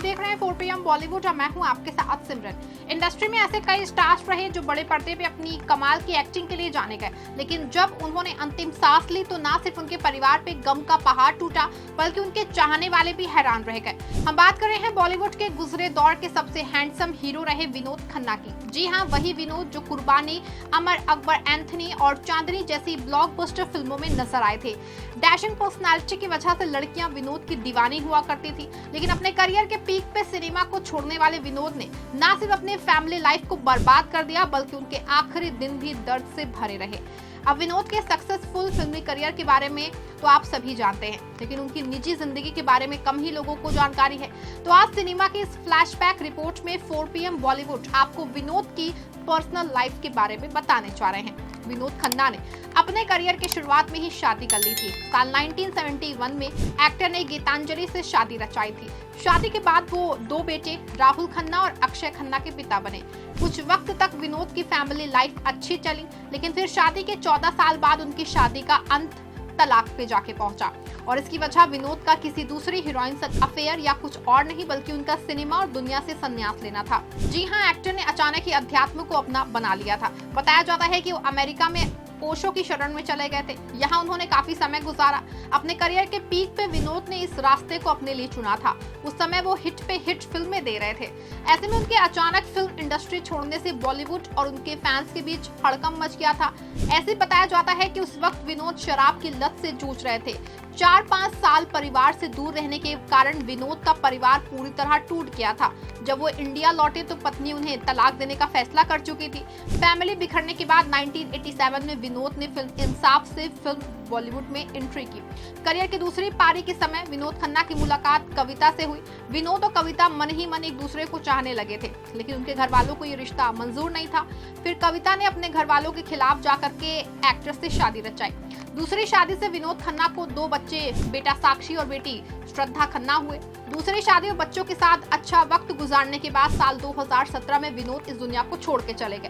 देख रहे हैं 4 PM बॉलीवुड और मैं हूं आपके साथ सिमरन। इंडस्ट्री में ऐसे कई स्टार्स रहे जो बड़े पर्दे पे अपनी कमाल की एक्टिंग के लिए जाने गए, लेकिन जब उन्होंने अंतिम सांस ली तो ना सिर्फ उनके परिवार पे गम का पहाड़ टूटा, बल्कि उनके चाहने वाले भी हैरान रह गए। हम बात कर रहे हैं बॉलीवुड के गुजरे दौर के सबसे हैंडसम हीरो रहे विनोद खन्ना की। जी हाँ, वही विनोद जो कुर्बानी, अमर अकबर एंथनी और चांदनी जैसी ब्लॉकबस्टर फिल्मों में नजर आए थे। डैशिंग पर्सनालिटी की वजह से लड़कियां विनोद की दीवानी हुआ करती थी, लेकिन अपने करियर के पीक पे सिनेमा को छोड़ने वाले विनोद ने ना सिर्फ अपने फैमिली लाइफ को बर्बाद कर दिया, बल्कि उनके आखिरी दिन भी दर्द से भरे रहे। अब विनोद के सक्सेसफुल फिल्मी करियर के बारे में तो आप सभी जानते हैं, लेकिन उनकी निजी जिंदगी के बारे में कम ही लोगों को जानकारी है। तो आज सिनेमा की इस फ्लैशबैक रिपोर्ट में 4 PM बॉलीवुड आपको विनोद की पर्सनल लाइफ के बारे में बताने जा रहे हैं। विनोद खन्ना ने अपने करियर की शुरुआत में ही शादी कर ली थी। साल 1971 में एक्टर ने गीतांजलि से शादी रचाई थी। शादी के बाद वो 2 बेटे राहुल खन्ना और अक्षय खन्ना के पिता बने। कुछ वक्त तक विनोद की फैमिली लाइफ अच्छी चली, लेकिन फिर शादी के 14 साल बाद उनकी शादी का अंत तलाक पे जाके पहुंचा, और इसकी वजह विनोद का किसी दूसरी हीरोइन से अफेयर या कुछ और नहीं, बल्कि उनका सिनेमा और दुनिया से संन्यास लेना था। जी हाँ, एक्टर ने अचानक ही अध्यात्म को अपना बना लिया था। बताया जाता है कि वो अमेरिका में ओशो की शरण में चले गए थे। यहाँ उन्होंने काफी समय गुजारा। अपने करियर के पीक पे विनोद ने इस रास्ते को अपने लिए चुना था। उस समय वो हिट पे हिट फिल्में दे रहे थे। ऐसे में उनके अचानक फिल्म इंडस्ट्री छोड़ने से बॉलीवुड और उनके फैंस के बीच हड़कंप मच गया था। ऐसे बताया जाता है कि उस वक्त विनोद शराब की लत से जूझ रहे थे। 4-5 साल परिवार से दूर रहने के कारण विनोद का परिवार पूरी तरह टूट गया था। जब वो इंडिया लौटे तो पत्नी उन्हें तलाक देने का फैसला कर चुकी थी। फैमिली बिखरने के बाद 1987 में विनोद ने फिल्म इंसाफ से फिल्म बॉलीवुड में एंट्री की। करियर की दूसरी पारी के समय विनोद खन्ना की मुलाकात कविता से हुई। विनोद और कविता मन ही मन एक दूसरे को चाहने लगे थे, लेकिन उनके घर वालों को ये रिश्ता मंजूर नहीं था। फिर कविता ने अपने घर वालों के खिलाफ जाकर के एक्ट्रेस से शादी रचाई। दूसरी शादी से विनोद खन्ना को 2 बच्चे, बेटा साक्षी और बेटी श्रद्धा खन्ना हुए। दूसरी शादी और बच्चों के साथ अच्छा वक्त गुजारने के बाद साल 2017 में विनोद इस दुनिया को छोड़ के चले गए।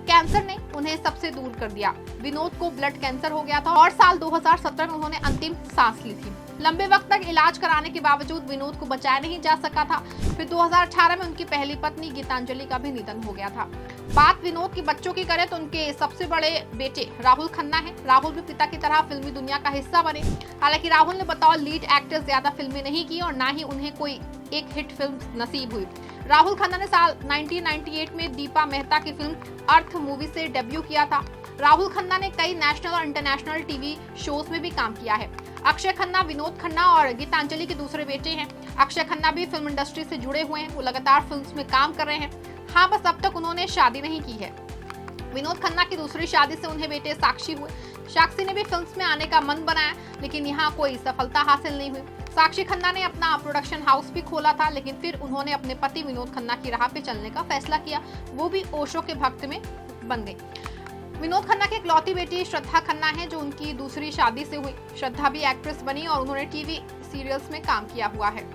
कैंसर ने उन्हें सबसे दूर कर दिया। विनोद को ब्लड कैंसर हो गया था और साल 2017 में उन्होंने अंतिम सांस ली थी। लंबे वक्त तक इलाज कराने के बावजूद विनोद को बचाया नहीं जा सका था। फिर 2018 में उनकी पहली पत्नी गीतांजलि का भी निधन हो गया था। बात विनोद के बच्चों की करें तो उनके सबसे बड़े बेटे राहुल खन्ना हैं। राहुल भी पिता की तरह फिल्मी दुनिया का हिस्सा बने। हालांकि राहुल ने बतौर लीड एक्टर ज्यादा फिल्में नहीं की और ना ही उन्हें कोई एक हिट फिल्म नसीब हुई। राहुल खन्ना ने साल 1998 में दीपा मेहता की फिल्म अर्थ मूवी से डेब्यू किया था। राहुल खन्ना ने कई नेशनल और इंटरनेशनल टीवी शोज में भी काम किया है। अक्षय खन्ना विनोद खन्ना और गीतांजलि के दूसरे बेटे हैं। अक्षय खन्ना भी फिल्म इंडस्ट्री से जुड़े हुए हैं। वो लगातार फिल्म्स में काम कर रहे हैं। हाँ, बस अब तक उन्होंने शादी नहीं की है। विनोद खन्ना की दूसरी शादी से उन्हें बेटे साक्षी हुए। साक्षी ने भी फिल्म्स में आने का मन बनाया, लेकिन यहाँ कोई सफलता हासिल नहीं हुई। साक्षी खन्ना ने अपना प्रोडक्शन हाउस भी खोला था, लेकिन फिर उन्होंने अपने पति विनोद खन्ना की राह पे चलने का फैसला किया। वो भी ओशो के भक्त में बन गए। विनोद खन्ना की इकलौती बेटी श्रद्धा खन्ना है, जो उनकी दूसरी शादी से हुई। श्रद्धा भी एक्ट्रेस बनी और उन्होंने टीवी सीरियल्स में काम किया हुआ है।